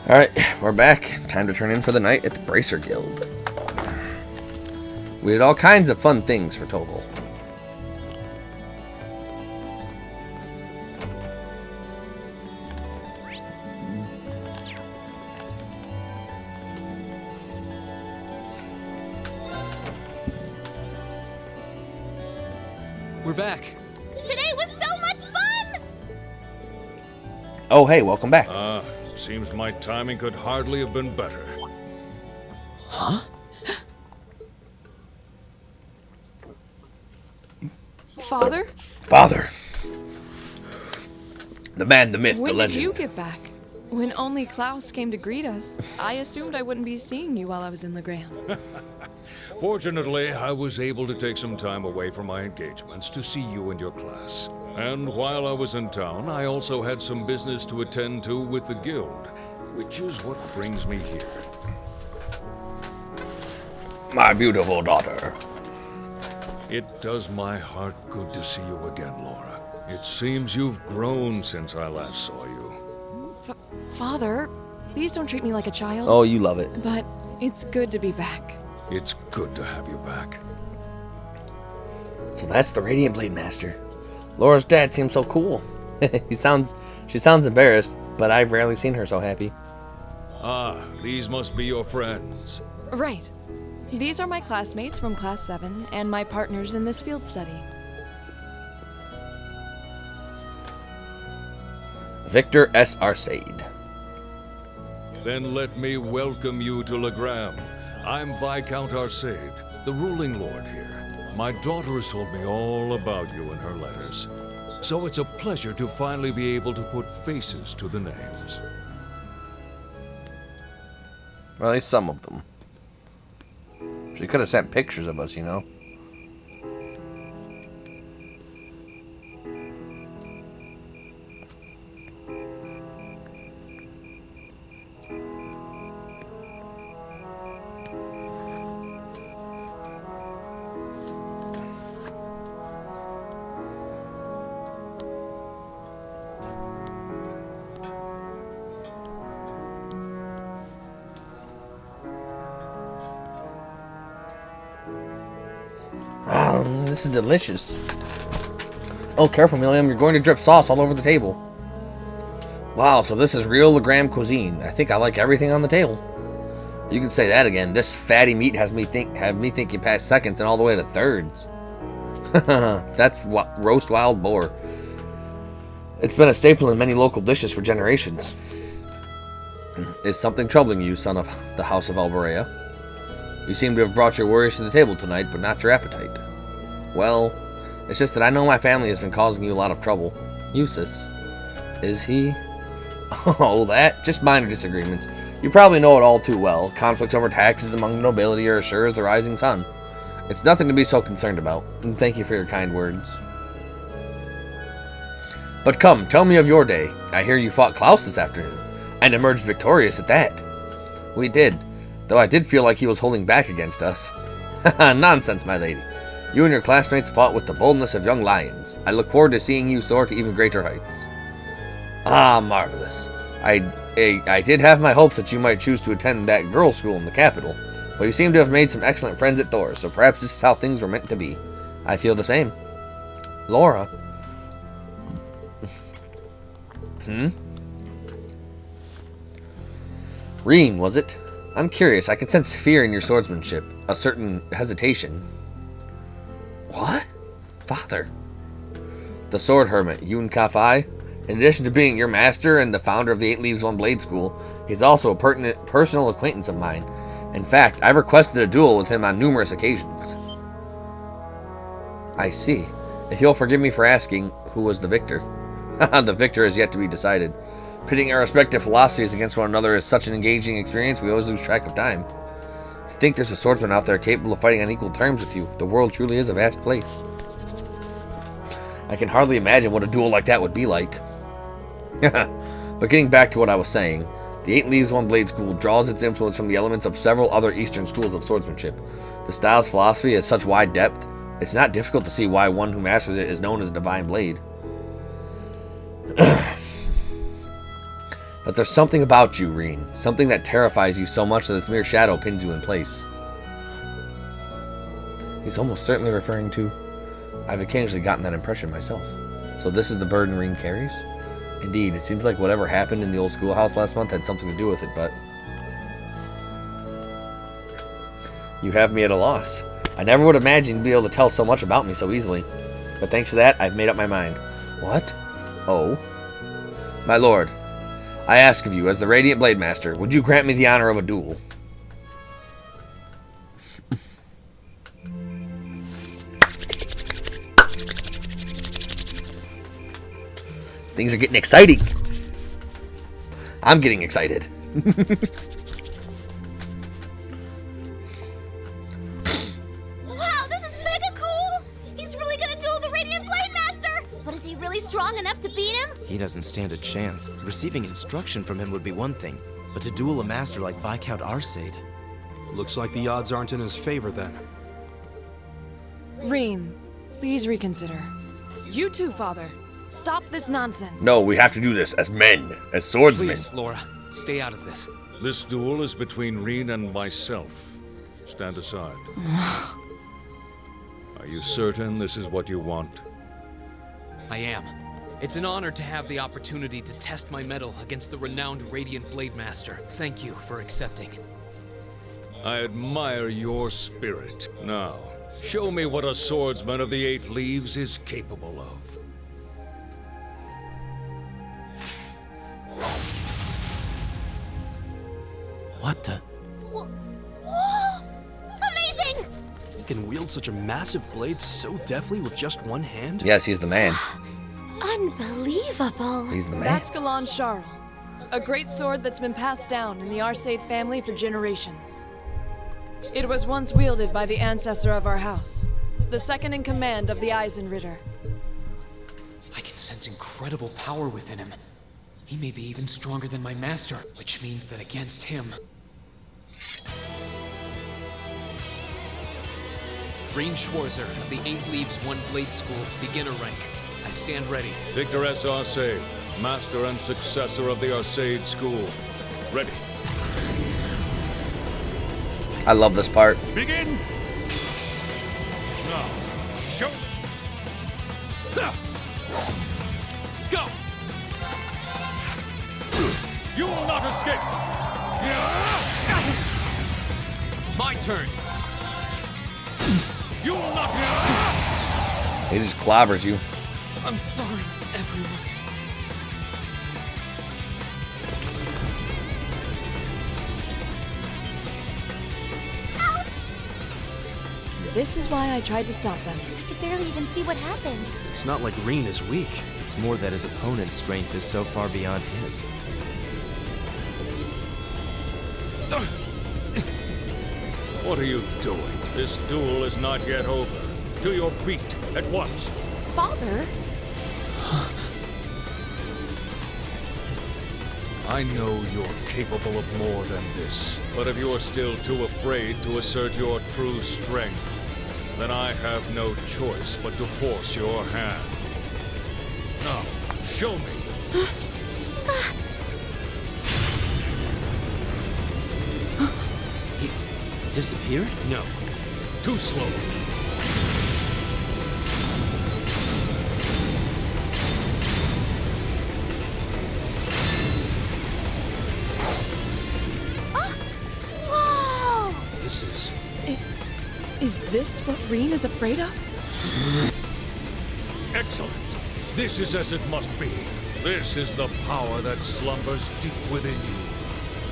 Alright, we're back. Time to turn in for the night at the Bracer Guild. We did all kinds of fun things for Toggle. We're back. Today was so much fun! Oh, hey, welcome back. Seems my timing could hardly have been better. Huh? Father? Father. The man, the myth, When the did legend. you get back? When only Klaus came to greet us, I assumed I wouldn't be seeing you while I was in Legrand. Fortunately, I was able to take some time away from my engagements to see you and your class. And while I was in town, I also had some business to attend to with the guild, which is what brings me here. My beautiful daughter. It does my heart good to see you again, Laura. It seems you've grown since I last saw you. Father, please don't treat me like a child. Oh, you love it. But it's good to be back. It's good to have you back. So that's the Radiant Blade Master. Laura's dad seems so cool. She sounds embarrassed, but I've rarely seen her so happy. Ah, these must be your friends. Right. These are my classmates from Class 7 and my partners in this field study. Victor S. Arcade. Then let me welcome you to Legram. I'm Viscount Arcade, the ruling lord here. My daughter has told me all about you in her letters. So it's a pleasure to finally be able to put faces to the names. Well, at least some of them. She could have sent pictures of us, you know. Wow, this is delicious. Oh, careful, Milliam. You're going to drip sauce all over the table. Wow, so this is real Legram cuisine. I think I like everything on the table. You can say that again. This fatty meat has me thinking past seconds and all the way to thirds. That's roast wild boar. It's been a staple in many local dishes for generations. Is something troubling you, son of the House of Alborea? You seem to have brought your worries to the table tonight, but not your appetite. Well, it's just that I know my family has been causing you a lot of trouble. Eustace. Is he? Oh, that? Just minor disagreements. You probably know it all too well. Conflicts over taxes among the nobility are as sure as the rising sun. It's nothing to be so concerned about, and thank you for your kind words. But come, tell me of your day. I hear you fought Klaus this afternoon, and emerged victorious at that. We did. Though I did feel like he was holding back against us. Nonsense, my lady. You and your classmates fought with the boldness of young lions. I look forward to seeing you soar to even greater heights. Ah, marvelous. I did have my hopes that you might choose to attend that girls' school in the capital, but you seem to have made some excellent friends at Thor, so perhaps this is how things were meant to be. I feel the same. Laura. Reen, was it? I'm curious. I can sense fear in your swordsmanship. A certain hesitation. What? Father. The sword hermit, Yun Kafai. In addition to being your master and the founder of the Eight Leaves One Blade School, he's also a pertinent personal acquaintance of mine. In fact, I've requested a duel with him on numerous occasions. I see. If you'll forgive me for asking, who was the victor? The victor is yet to be decided. Pitting our respective philosophies against one another is such an engaging experience, we always lose track of time. To think there's a swordsman out there capable of fighting on equal terms with you. The world truly is a vast place. I can hardly imagine what a duel like that would be like. But getting back to what I was saying, the Eight Leaves One Blade School draws its influence from the elements of several other Eastern schools of swordsmanship. The style's philosophy has such wide depth, it's not difficult to see why one who masters it is known as a divine blade. But there's something about you, Reen. Something that terrifies you so much that its mere shadow pins you in place. He's almost certainly referring to... I've occasionally gotten that impression myself. So this is the burden Reen carries? Indeed, it seems like whatever happened in the old schoolhouse last month had something to do with it, but... You have me at a loss. I never would imagine you'd be able to tell so much about me so easily. But thanks to that, I've made up my mind. What? Oh? My lord, I ask of you, as the Radiant Blade Master, would you grant me the honor of a duel? Things are getting exciting. I'm getting excited. Wow, this is mega cool! He's really gonna duel the Radiant Blade Master! But is he really strong enough to beat him? He doesn't stand a chance. Receiving instruction from him would be one thing, but to duel a master like Viscount Arcade... Looks like the odds aren't in his favor then. Reen, please reconsider. You too, Father. Stop this nonsense. No, we have to do this as men, as swordsmen. Please, Laura, stay out of this. This duel is between Reen and myself. Stand aside. Are you certain this is what you want? I am. It's an honor to have the opportunity to test my mettle against the renowned Radiant Blade Master. Thank you for accepting. I admire your spirit. Now, show me what a swordsman of the Eight Leaves is capable of. What the? Whoa! Amazing! He can wield such a massive blade so deftly with just one hand? Yes, he's the man. Unbelievable! He's the man. That's Galan Charl, a great sword that's been passed down in the Arcade family for generations. It was once wielded by the ancestor of our house, the second in command of the Eisenritter. I can sense incredible power within him. He may be even stronger than my master, which means that against him... Reen Schwarzer of the Eight Leaves One Blade School, beginner rank. I stand ready. Victor S. Arcade, master and successor of the Arcade School. Ready. I love this part. Begin! Now, shoot! Go! You will not escape! My turn! You will not... He just clobbers you. I'm sorry, everyone. Ouch! This is why I tried to stop them. I could barely even see what happened. It's not like Reen is weak. It's more that his opponent's strength is so far beyond his. What are you doing? This duel is not yet over. To your feet, at once. Father? I know you're capable of more than this. But if you're still too afraid to assert your true strength, then I have no choice but to force your hand. Now, show me. He disappeared? No, too slow. Whoa! This is... Is this what Reen is afraid of? Excellent. This is as it must be. This is the power that slumbers deep within you.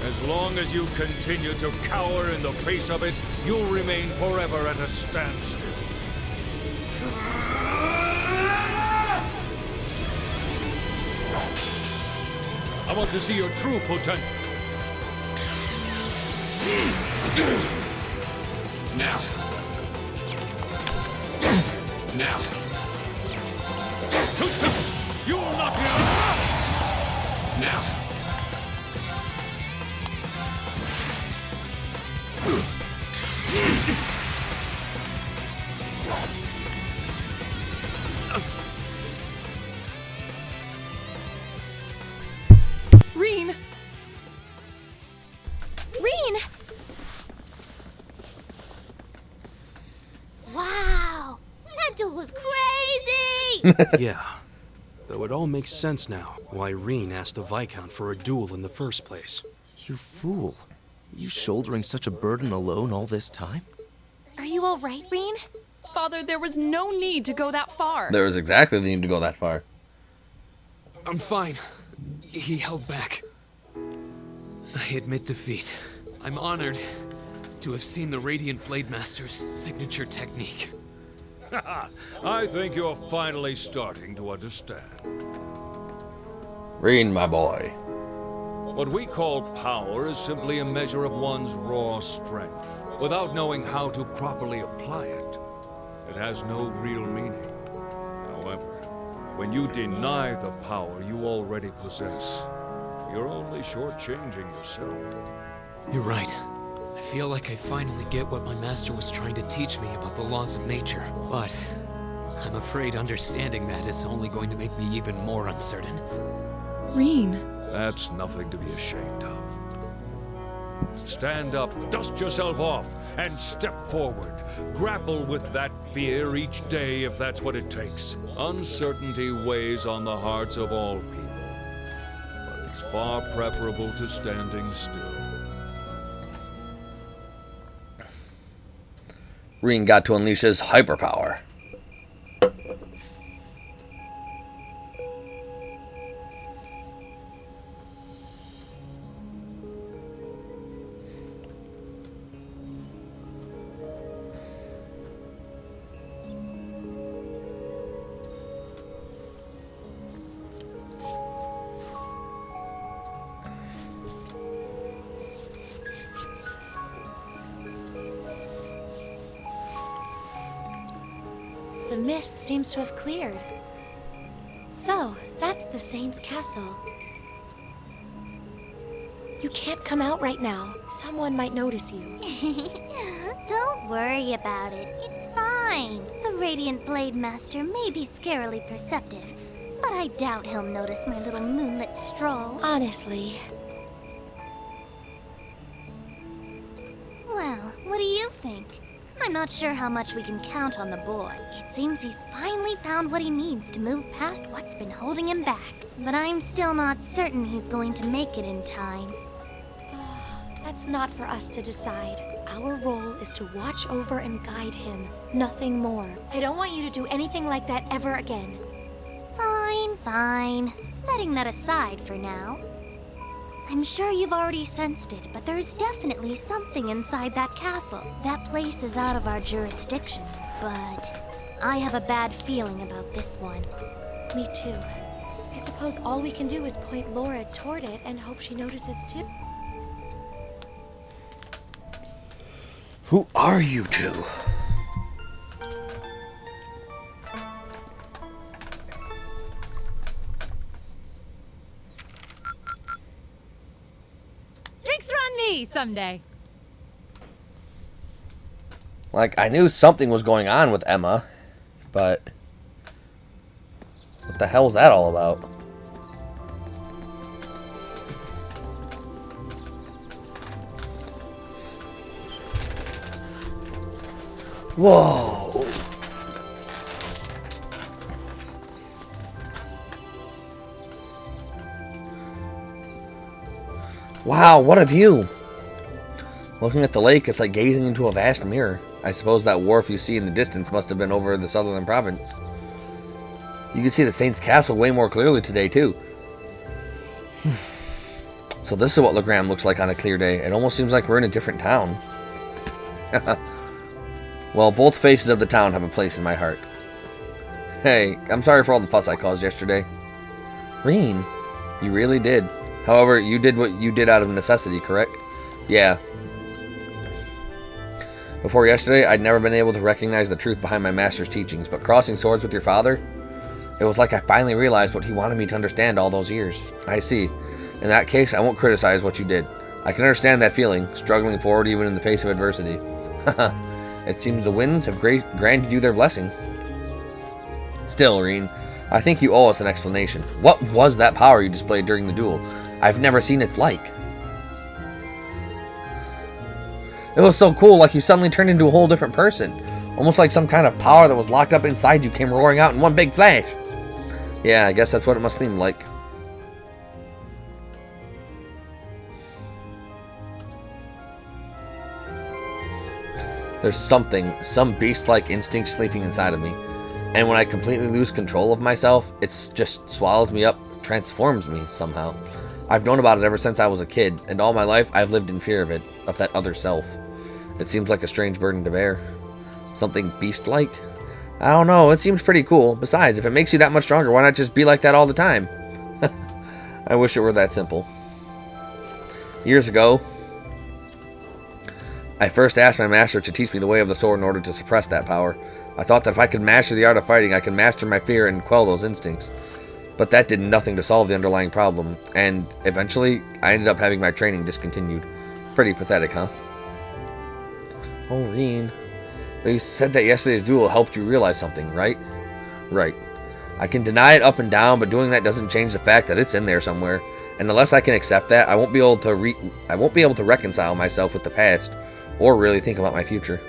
As long as you continue to cower in the face of it, you'll remain forever at a standstill. I want to see your true potential. Now. Now. Too simple. You will not be... Now. Reen! Yeah. Though it all makes sense now why Reen asked the Viscount for a duel in the first place. You fool. You shouldering such a burden alone all this time? Are you all right, Reen? Father, there was no need to go that far. There was exactly the need to go that far. I'm fine. He held back. I admit defeat. I'm honored to have seen the Radiant Blade Master's signature technique. I think you're finally starting to understand. Reen, my boy. What we call power is simply a measure of one's raw strength. Without knowing how to properly apply it, it has no real meaning. However, when you deny the power you already possess, you're only shortchanging yourself. You're right. I feel like I finally get what my master was trying to teach me about the laws of nature, but I'm afraid understanding that is only going to make me even more uncertain. Reen. That's nothing to be ashamed of. Stand up, dust yourself off, and step forward. Grapple with that fear each day if that's what it takes. Uncertainty weighs on the hearts of all people, but it's far preferable to standing still. Reen got to unleash his hyperpower. The mist seems to have cleared. So, that's the Saint's castle. You can't come out right now. Someone might notice you. Don't worry about it. It's fine. The Radiant Blade Master may be scarily perceptive, but I doubt he'll notice my little moonlit stroll. Honestly, Well, what do you think? I'm not sure how much we can count on the boy. It seems he's finally found what he needs to move past what's been holding him back. But I'm still not certain he's going to make it in time. that's not for us to decide. Our role is to watch over and guide him. Nothing more. I don't want you to do anything like that ever again. Fine, fine. Setting that aside for now. I'm sure you've already sensed it, but there's definitely something inside that castle. That place is out of our jurisdiction, but I have a bad feeling about this one. Me too. I suppose all we can do is point Laura toward it and hope she notices too. Who are you two? Drinks are on me someday. Like, I knew something was going on with Emma, but what the hell's that all about? Whoa! Wow, what a view! Looking at the lake, it's like gazing into a vast mirror. I suppose that wharf you see in the distance must have been over the Southern Province. You can see the Saint's Castle way more clearly today, too. So this is what Legram looks like on a clear day. It almost seems like we're in a different town. Well, both faces of the town have a place in my heart. Hey, I'm sorry for all the fuss I caused yesterday. Reen, you really did. However, you did what you did out of necessity, correct? Yeah. Before yesterday, I'd never been able to recognize the truth behind my master's teachings, but crossing swords with your father, it was like I finally realized what he wanted me to understand all those years. I see. In that case, I won't criticize what you did. I can understand that feeling, struggling forward even in the face of adversity. Haha. It seems the winds have granted you their blessing. Still, Reen, I think you owe us an explanation. What was that power you displayed during the duel? I've never seen its like. It was so cool, like you suddenly turned into a whole different person. Almost like some kind of power that was locked up inside you came roaring out in one big flash. Yeah, I guess that's what it must seem like. There's some beast-like instinct sleeping inside of me. And when I completely lose control of myself, it just swallows me up, transforms me somehow. I've known about it ever since I was a kid, and all my life I've lived in fear of it, of that other self. It seems like a strange burden to bear. Something beast-like? I don't know, it seems pretty cool. Besides, if it makes you that much stronger, why not just be like that all the time? I wish it were that simple. Years ago, I first asked my master to teach me the way of the sword in order to suppress that power. I thought that if I could master the art of fighting, I could master my fear and quell those instincts. But that did nothing to solve the underlying problem, and eventually, I ended up having my training discontinued. Pretty pathetic, huh? Oh, Rean. But you said that yesterday's duel helped you realize something, right? Right. I can deny it up and down, but doing that doesn't change the fact that it's in there somewhere. And unless I can accept that, I won't be able to reconcile myself with the past, or really think about my future.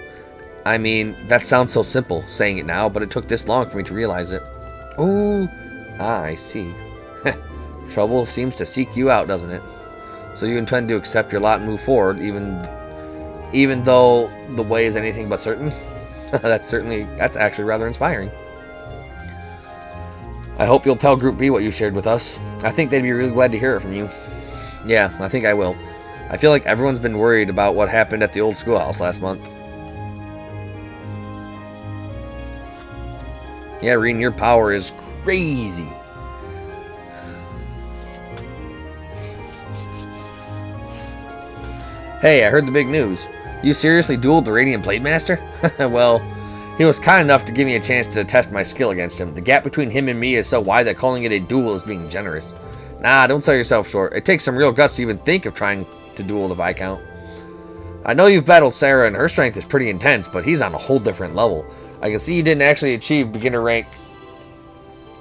I mean, that sounds so simple, saying it now, but it took this long for me to realize it. Ooh, I see. Trouble seems to seek you out, doesn't it? So you intend to accept your lot and move forward, even though the way is anything but certain? That's actually rather inspiring. I hope you'll tell Group B what you shared with us. I think they'd be really glad to hear it from you. Yeah, I think I will. I feel like everyone's been worried about what happened at the old schoolhouse last month. Yeah, Rean, your power is crazy. Hey, I heard the big news. You seriously dueled the Radiant Blade Master? Well, he was kind enough to give me a chance to test my skill against him. The gap between him and me is so wide that calling it a duel is being generous. Nah, don't sell yourself short. It takes some real guts to even think of trying to duel the Viscount. I know you've battled Sarah and her strength is pretty intense, but he's on a whole different level. I can see you didn't actually achieve beginner rank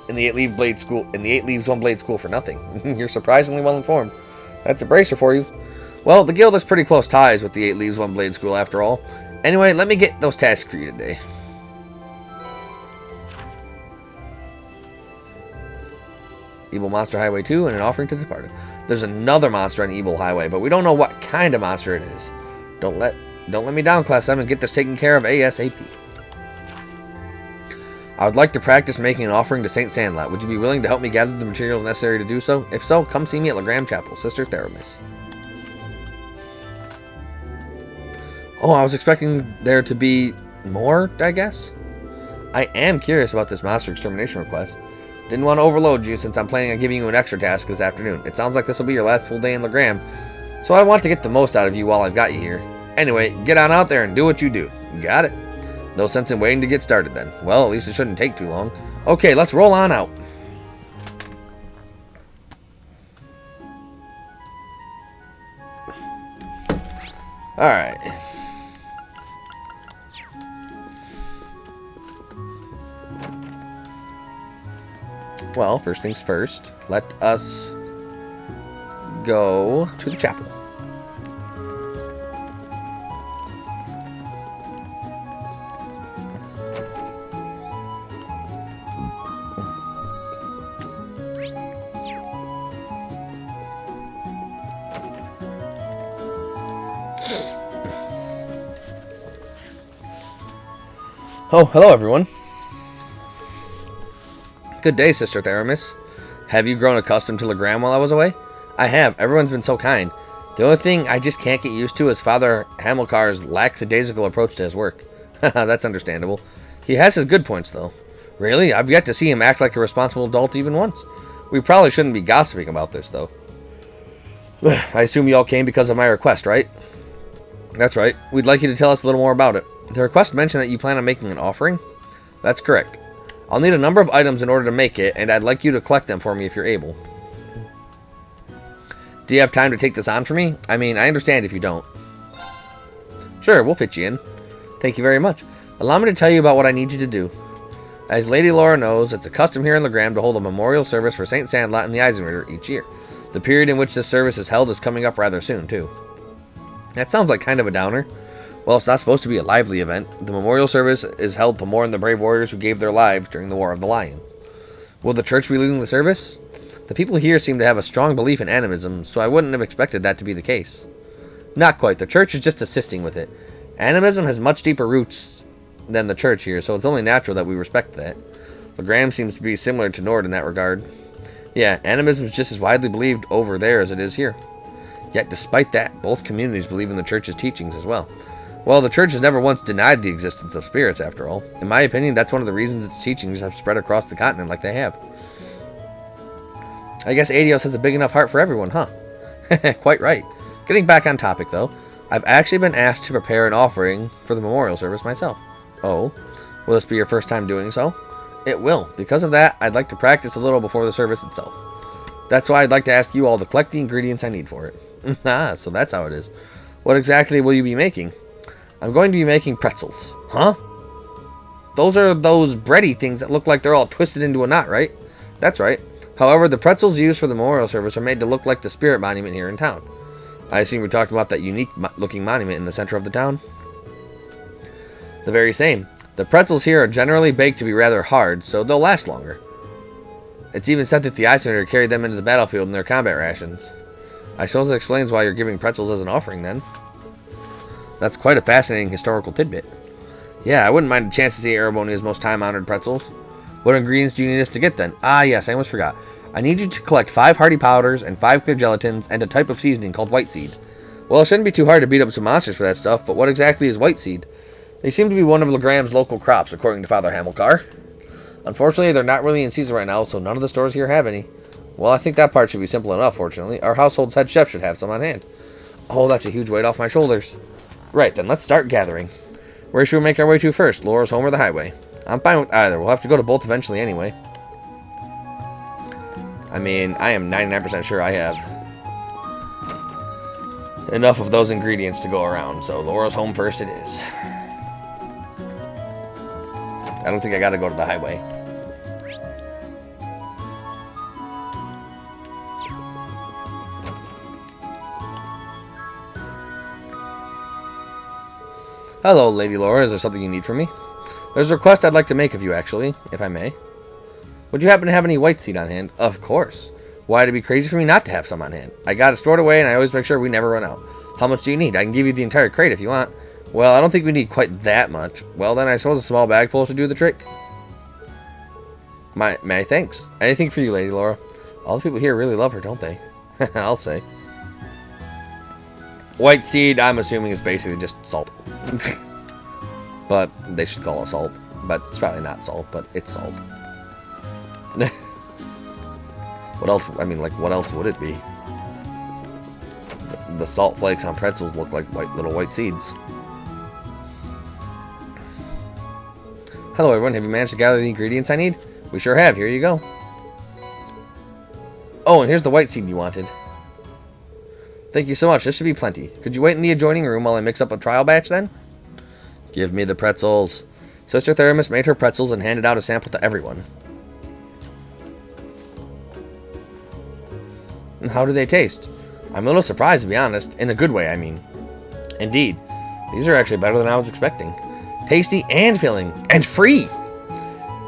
in the 8 Leaves One Blade School for nothing. You're surprisingly well informed. That's a bracer for you. Well, the guild has pretty close ties with the 8 Leaves One Blade School after all. Anyway, let me get those tasks for you today. Evil Monster Highway 2 and an offering to the departed. There's another monster on Evil Highway, but we don't know what kind of monster it is. Don't let me down, Class 7. Get this taken care of ASAP. I would like to practice making an offering to St. Sandlot. Would you be willing to help me gather the materials necessary to do so? If so, come see me at Legram Chapel, Sister Theramis. Oh, I was expecting there to be more, I guess? I am curious about this monster extermination request. Didn't want to overload you since I'm planning on giving you an extra task this afternoon. It sounds like this will be your last full day in Legram, so I want to get the most out of you while I've got you here. Anyway, get on out there and do what you do. Got it? No sense in waiting to get started then. Well, at least it shouldn't take too long. Okay, let's roll on out. Alright. Well, first things first, let us go to the chapel. Oh, hello everyone. Good day, Sister Theramis. Have you grown accustomed to Legram while I was away? I have. Everyone's been so kind. The only thing I just can't get used to is Father Hamilcar's lackadaisical approach to his work. That's understandable. He has his good points, though. Really? I've yet to see him act like a responsible adult even once. We probably shouldn't be gossiping about this, though. I assume you all came because of my request, right? That's right. We'd like you to tell us a little more about it. The request mentioned that you plan on making an offering? That's correct. I'll need a number of items in order to make it, and I'd like you to collect them for me if you're able. Do you have time to take this on for me? I mean, I understand if you don't. Sure, we'll fit you in. Thank you very much. Allow me to tell you about what I need you to do. As Lady Laura knows, it's a custom here in Legram to hold a memorial service for St. Sandlot and the Eisenritter each year. The period in which this service is held is coming up rather soon, too. That sounds like kind of a downer. Well, it's not supposed to be a lively event. The memorial service is held to mourn the brave warriors who gave their lives during the War of the Lions. Will the church be leading the service? The people here seem to have a strong belief in animism, so I wouldn't have expected that to be the case. Not quite. The church is just assisting with it. Animism has much deeper roots than the church here, so it's only natural that we respect that. Legram seems to be similar to Nord in that regard. Yeah, animism is just as widely believed over there as it is here. Yet, despite that, both communities believe in the church's teachings as well. Well, the church has never once denied the existence of spirits, after all. In my opinion, that's one of the reasons its teachings have spread across the continent like they have. I guess Adios has a big enough heart for everyone, huh? Quite right. Getting back on topic, though, I've actually been asked to prepare an offering for the memorial service myself. Oh, will this be your first time doing so? It will. Because of that, I'd like to practice a little before the service itself. That's why I'd like to ask you all to collect the ingredients I need for it. Ah, so that's how it is. What exactly will you be making? I'm going to be making pretzels. Huh? Those are those bready things that look like they're all twisted into a knot, right? That's right. However, the pretzels used for the memorial service are made to look like the spirit monument here in town. I assume we're talking about that unique looking monument in the center of the town? The very same. The pretzels here are generally baked to be rather hard, so they'll last longer. It's even said that the Icelander carried them into the battlefield in their combat rations. I suppose that explains why you're giving pretzels as an offering, then. That's quite a fascinating historical tidbit. Yeah, I wouldn't mind a chance to see Erebonia's most time-honored pretzels. What ingredients do you need us to get, then? Ah, yes, I almost forgot. I need you to collect 5 hardy powders and 5 clear gelatins and a type of seasoning called white seed. Well, it shouldn't be too hard to beat up some monsters for that stuff, but what exactly is white seed? They seem to be one of Legram's local crops, according to Father Hamilcar. Unfortunately, they're not really in season right now, so none of the stores here have any. Well, I think that part should be simple enough, fortunately. Our household's head chef should have some on hand. Oh, that's a huge weight off my shoulders. Right, then let's start gathering. Where should we make our way to first, Laura's home or the highway? I'm fine with either. We'll have to go to both eventually anyway. I mean, I am 99% sure I have enough of those ingredients to go around, so Laura's home first it is. I don't think I gotta go to the highway. Hello, Lady Laura. Is there something you need from me? There's a request I'd like to make of you, actually, if I may. Would you happen to have any white seed on hand? Of course. Why, it'd be crazy for me not to have some on hand. I got it stored away, and I always make sure we never run out. How much do you need? I can give you the entire crate if you want. Well, I don't think we need quite that much. Well, then I suppose a small bag full should do the trick. My thanks. Anything for you, Lady Laura. All the people here really love her, don't they? I'll say. White seed, I'm assuming, is basically just salt. But they should call it salt. But it's probably not salt, but it's salt. What else? I mean, like, what else would it be? The salt flakes on pretzels look like little white seeds. Hello, everyone. Have you managed to gather the ingredients I need? We sure have. Here you go. Oh, and here's the white seed you wanted. Thank you so much. This should be plenty. Could you wait in the adjoining room while I mix up a trial batch, then? Give me the pretzels. Sister Theramis made her pretzels and handed out a sample to everyone. And how do they taste? I'm a little surprised, to be honest. In a good way, I mean. Indeed. These are actually better than I was expecting. Tasty and filling. And free!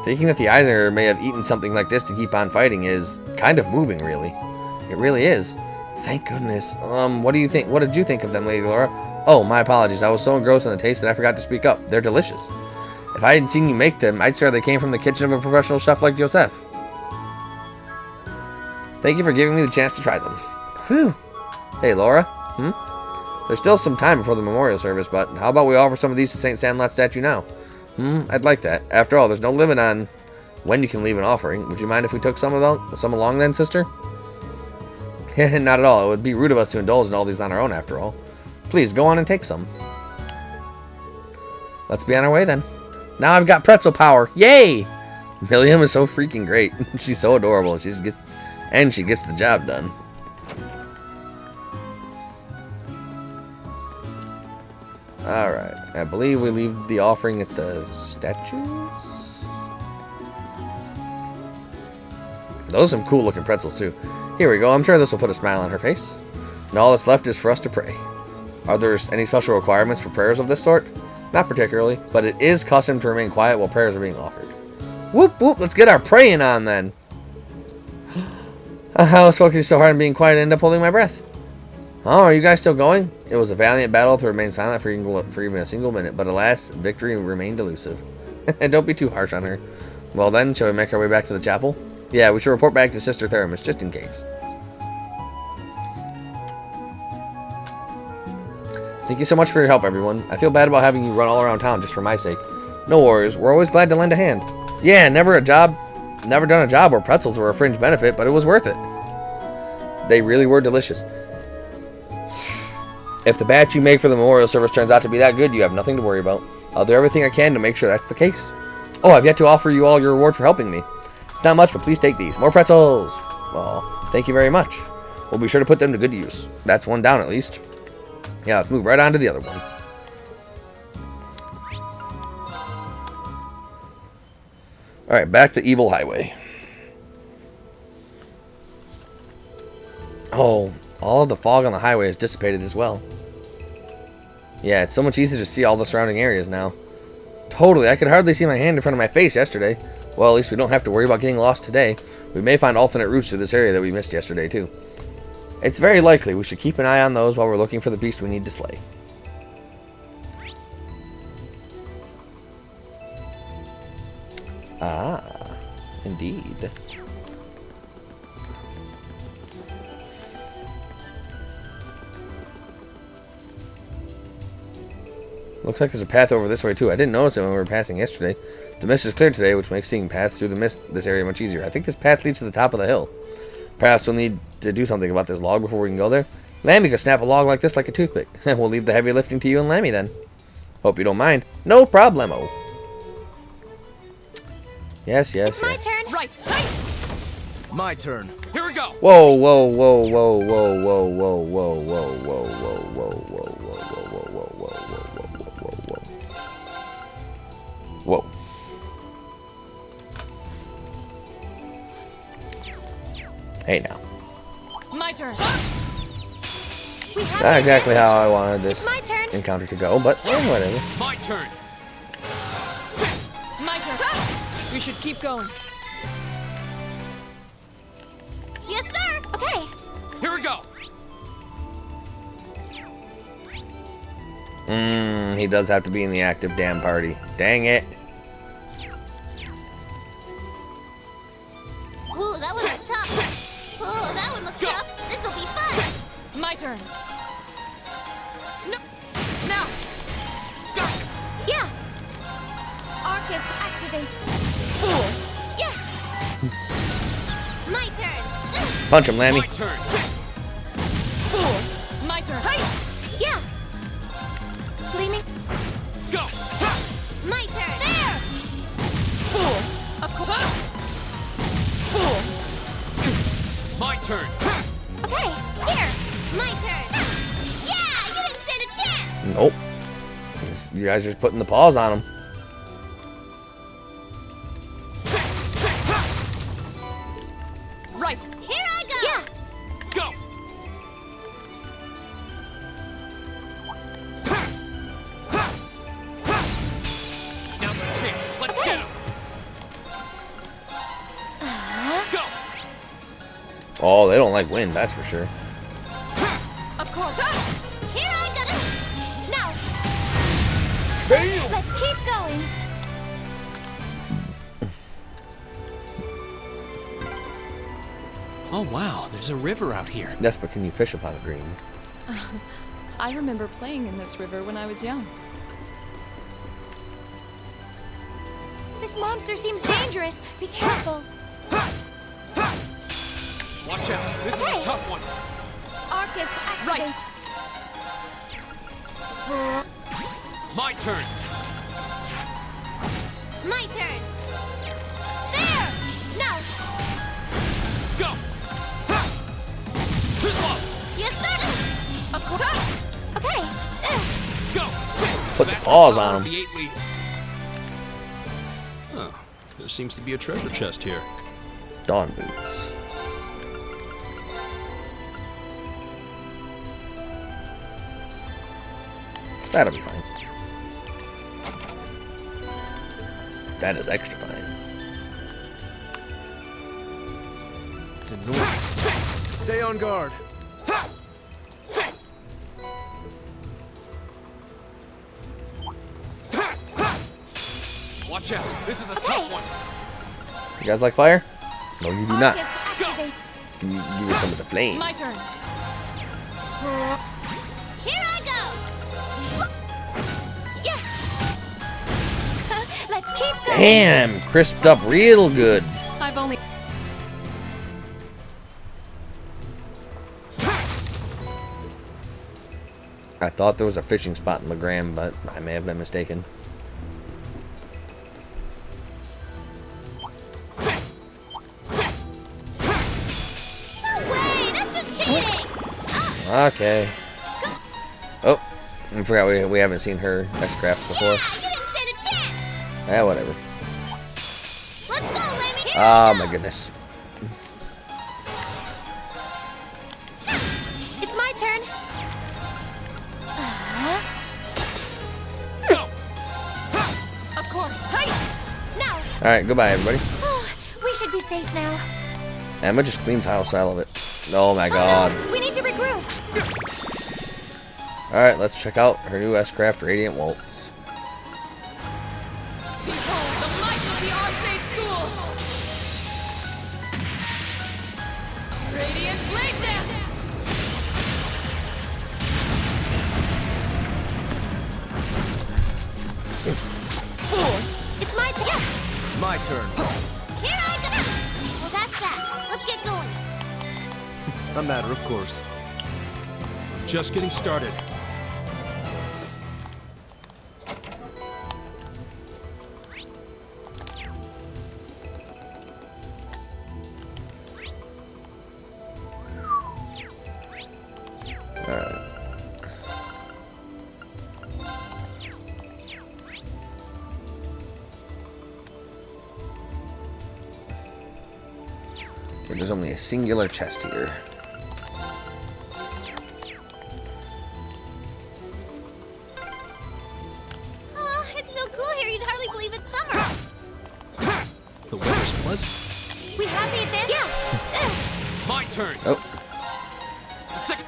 Thinking that the Eisner may have eaten something like this to keep on fighting is kind of moving, really. It really is. Thank goodness. What do you think? What did you think of them, Lady Laura? Oh, my apologies. I was so engrossed in the taste that I forgot to speak up. They're delicious. If I hadn't seen you make them, I'd swear they came from the kitchen of a professional chef like Joseph. Thank you for giving me the chance to try them. Whew. Hey, Laura. There's still some time before the memorial service, but how about we offer some of these to St. Sandlot's statue now? I'd like that. After all, there's no limit on when you can leave an offering. Would you mind if we took some along then, sister? Not at all. It would be rude of us to indulge in all these on our own, after all. Please, go on and take some. Let's be on our way, then. Now I've got pretzel power. Yay! Milliam is so freaking great. She's so adorable. She gets the job done. Alright. I believe we leave the offering at the statues? Those are some cool looking pretzels, too. Here we go. I'm sure this will put a smile on her face. And all that's left is for us to pray. Are there any special requirements for prayers of this sort? Not particularly, but it is custom to remain quiet while prayers are being offered. Whoop whoop, let's get our praying on then. I was focusing so hard on being quiet I ended up holding my breath. Oh, are you guys still going? It was a valiant battle to remain silent for even a single minute, but alas, victory remained elusive. And don't be too harsh on her. Well then, shall we make our way back to the chapel? Yeah, we should report back to Sister Theramis, just in case. Thank you so much for your help, everyone. I feel bad about having you run all around town just for my sake. No worries, we're always glad to lend a hand. Yeah, never done a job where pretzels were a fringe benefit, but it was worth it. They really were delicious. If the batch you make for the memorial service turns out to be that good, you have nothing to worry about. I'll do everything I can to make sure that's the case. Oh, I've yet to offer you all your reward for helping me. It's not much, but please take these. More pretzels! Oh, thank you very much. We'll be sure to put them to good use. That's one down at least. Yeah, let's move right on to the other one. Alright, back to Evil Highway. Oh, all of the fog on the highway has dissipated as well. Yeah, it's so much easier to see all the surrounding areas now. Totally, I could hardly see my hand in front of my face yesterday. Well, at least we don't have to worry about getting lost today. We may find alternate routes to this area that we missed yesterday, too. It's very likely we should keep an eye on those while we're looking for the beast we need to slay. Ah, indeed. Looks like there's a path over this way too. I didn't notice it when we were passing yesterday. The mist is clear today, which makes seeing paths through the mist this area much easier. I think this path leads to the top of the hill. Perhaps we'll need to do something about this log before we can go there. Lammy could snap a log like this like a toothpick. We'll leave the heavy lifting to you and Lammy then. Hope you don't mind. No problemo. Yes, yes, It's my yes. turn. Right. My turn. Here we go. Whoa, whoa, whoa, whoa, whoa, whoa, whoa, whoa, whoa, whoa, whoa, whoa, whoa, whoa, whoa, whoa, whoa, whoa, whoa, whoa. Whoa. Hey now. My turn. We have Not it. exactly how I wanted this It's my turn. encounter to go, but whatever. My turn. My turn. We should keep going. Yes, sir. Okay. Here we go. He does have to be in the active damn party. Dang it. Ooh, that one looks tough. Ooh, that one looks Go. tough. This'll be fun. My turn. No. Now. Go. Yeah. Arcus, activate. Fool. Yeah. My turn. Punch him, Lammy. My turn. Fool. My turn. Yeah. Gleaming. Go. My turn. There. Fool. Of course. Fool. My turn. Okay. Here. My turn. Yeah, you didn't stand a chance. Nope. You guys are just putting the paws on him. Right. Here I go. Yeah. Go. Now's our chance. Let's get him. Go. Oh, they don't like wind, that's for sure. Of course. Here I go. Now. Let's keep going. Oh wow, there's a river out here. Yes, but can you fish upon a green? I remember playing in this river when I was young. This monster seems dangerous. Be careful. Watch out. This is Okay. a tough one. Arcus, activate. My turn. My turn. There. Now. Go. Too slow. Yes, sir. Of course. Okay. Go. Put the That's paws power on of him. The 8 leaves. Oh, there seems to be a treasure chest here. Dawn boots. That'll be fine. That is extra fine. It's enormous. Stay on guard. Watch out. This is a tough one. You guys like fire? No, you do not. Arcus, activate. Can you give me some of the flame? My turn. Here I go! Yeah. Let's keep going. Damn, crisped up real good. I've only. I thought there was a fishing spot in Legram, but I may have been mistaken. No way! That's just cheating! Okay. Oh, I forgot we haven't seen her S-Craft before. Yeah, you didn't stand a chance! Yeah, whatever. Let's go, Lemmy! Here Oh we go. my goodness. It's my turn. Of course. Hey! Now. Alright, goodbye everybody. Oh, we should be safe now. Emma just cleans house, I love it. Oh my god. We need to regroup. Alright, let's check out her new S-Craft Radiant Waltz. Behold the might of the Arcade School! Radiant Blade Dance! It's my turn. My turn. Here I go! Well, that's that. Let's get going. A matter of course. Just getting started. Alright. Okay, there's only a singular chest here. Oh, it's so cool here, you'd hardly believe it's summer. The weather's pleasant. We have the advantage. Yeah. My turn. Oh, Second.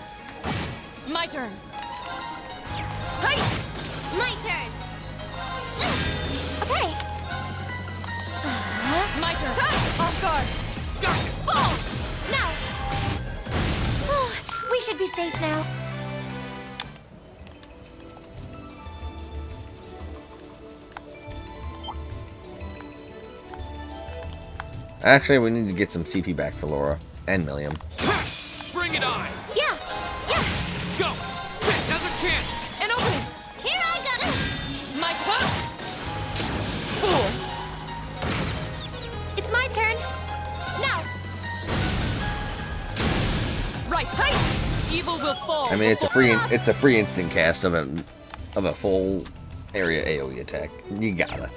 My turn. My turn. Okay. My turn. Off guard. Now. Oh, we should be safe now. actually, we need to get some CP back for Laura and Milliam. Bring it on. Yeah. Yeah. Go. Now's our chance. An opening. Here I go. My turn. Fool. It's my turn. Now. Right. Hey! Evil will fall. I mean, it's a free instant cast of a full area AoE attack. You gotta.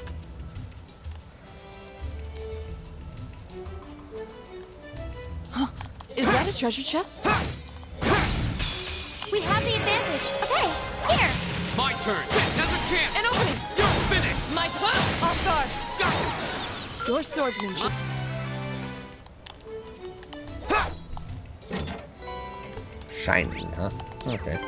Is that a treasure chest? We have the advantage. Okay. Here. My turn. Now's our chance. An opening. You're finished. My turn. Off guard. Your swordsmanship. Shining, huh? Okay.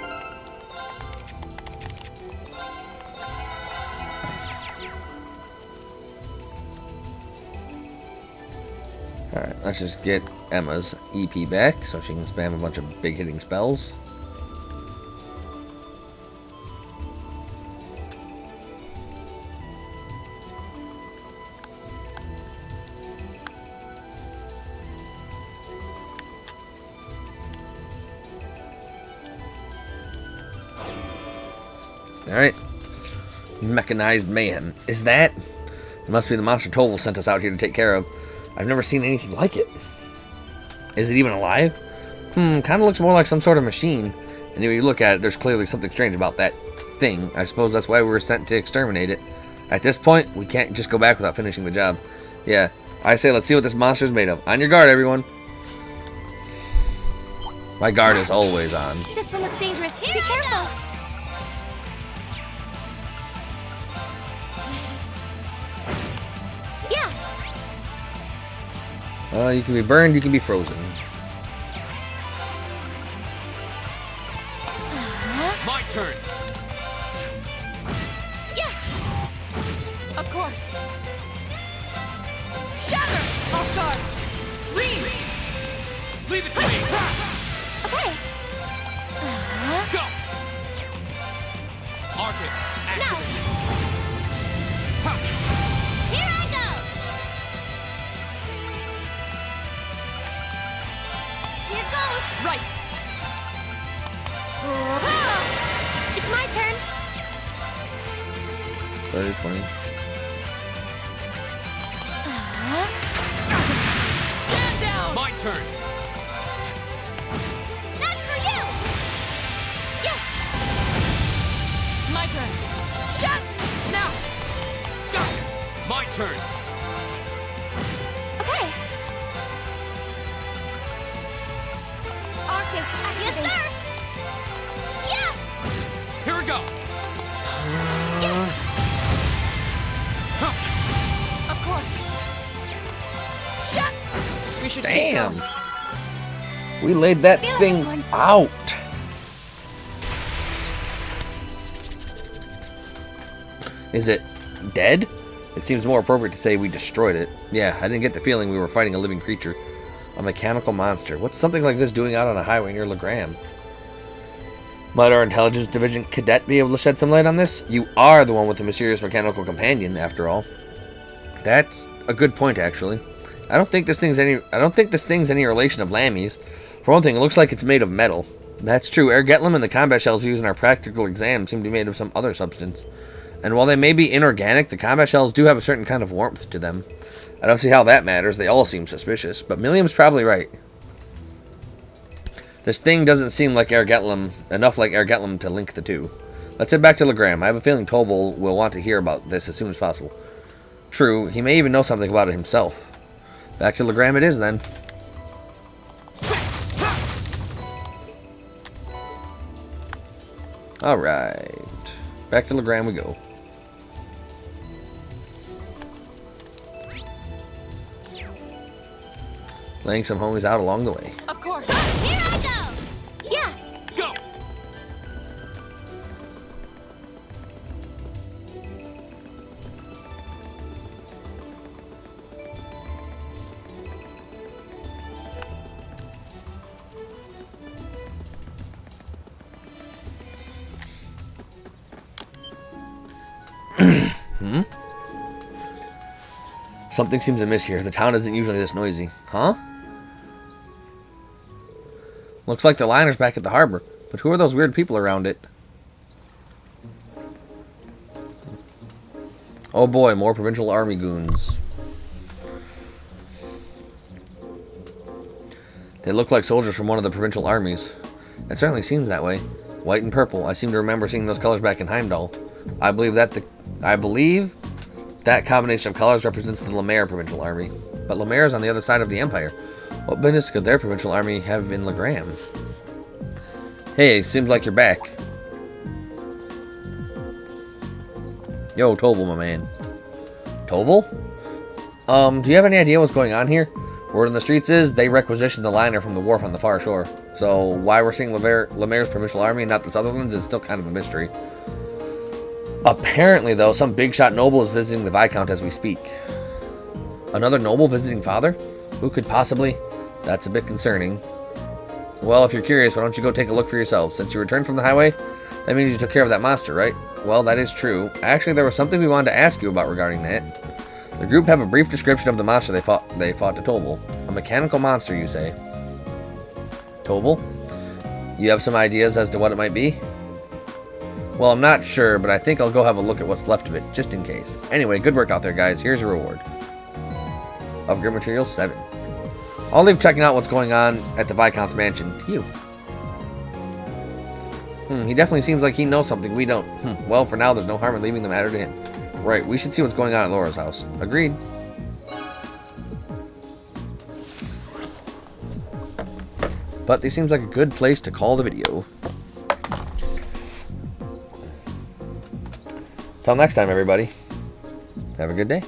Alright, let's just get Emma's EP back so she can spam a bunch of big hitting spells. Alright. Mechanized mayhem. Is that? It must be the monster Toval sent us out here to take care of. I've never seen anything like it. Is it even alive? Kind of looks more like some sort of machine. And when you look at it, there's clearly something strange about that thing. I suppose that's why we were sent to exterminate it. At this point, we can't just go back without finishing the job. Yeah, I say let's see what this monster's made of. On your guard, everyone. My guard is always on. This one looks dangerous. Be careful. You can be burned, you can be frozen. My turn. Yeah. Of course. Shatter. Off guard. Ream. Leave it to me. Okay. Go. Arcus, activate. Ha. Here I go! Here goes! Right. It's my turn. 30, 20. Stand down. My turn. That's for you! My turn. Shut. Now. Go. My turn. Okay. Arcus, Yes, activate. sir! Yeah! Here we go. Of course. Shut. We should keep Damn! going. We laid that Feel like thing I'm going to- out! Is it dead? It seems more appropriate to say we destroyed it. Yeah, I didn't get the feeling we were fighting a living creature. A mechanical monster. What's something like this doing out on a highway near Legram? Might our intelligence division cadet be able to shed some light on this? You are the one with the mysterious mechanical companion, after all. That's a good point, actually. I don't think this thing's any relation of Lammy's. For one thing, it looks like it's made of metal. That's true. Ergetlum and the combat shells used in our practical exam seem to be made of some other substance. And while they may be inorganic, the combat shells do have a certain kind of warmth to them. I don't see how that matters. They all seem suspicious. But Milliam's probably right. This thing doesn't seem like Ergetlum, enough like Ergetlum to link the two. Let's head back to Legram. I have a feeling Toval will want to hear about this as soon as possible. True, he may even know something about it himself. Back to Legram it is, then. Alright. Back to Legram we go. Laying some homies out along the way. Of course. Here I go! Yeah! Go. Something seems amiss here. The town isn't usually this noisy. Huh? Looks like the liner's back at the harbor. But who are those weird people around it? Oh boy, more provincial army goons. They look like soldiers from one of the provincial armies. It certainly seems that way. White and purple. I seem to remember seeing those colors back in Heimdall. I believe that combination of colors represents the Lemaire Provincial Army. But Lemaire is on the other side of the Empire. What business could their provincial army have in Legram? Hey, seems like you're back. Yo, Toval, my man. Toval? Do you have any idea what's going on here? Word on the streets is they requisitioned the liner from the wharf on the far shore. So why we're seeing Lemaire's provincial army and not the Sutherlands is still kind of a mystery. Apparently, though, some big shot noble is visiting the Viscount as we speak. Another noble visiting father? Who could possibly? That's a bit concerning. Well, if you're curious, why don't you go take a look for yourself? Since you returned from the highway, that means you took care of that monster, right? Well, that is true. Actually, there was something we wanted to ask you about regarding that. The group have a brief description of the monster they fought to Toval. A mechanical monster, you say? Toval? You have some ideas as to what it might be? Well, I'm not sure, but I think I'll go have a look at what's left of it, just in case. Anyway, good work out there, guys. Here's your reward. Upgrade material 7. I'll leave checking out what's going on at the Viscount's mansion. You. He definitely seems like he knows something we don't. Well, for now, there's no harm in leaving the matter to him. Right, we should see what's going on at Laura's house. Agreed. But this seems like a good place to call the video. Till next time, everybody. Have a good day.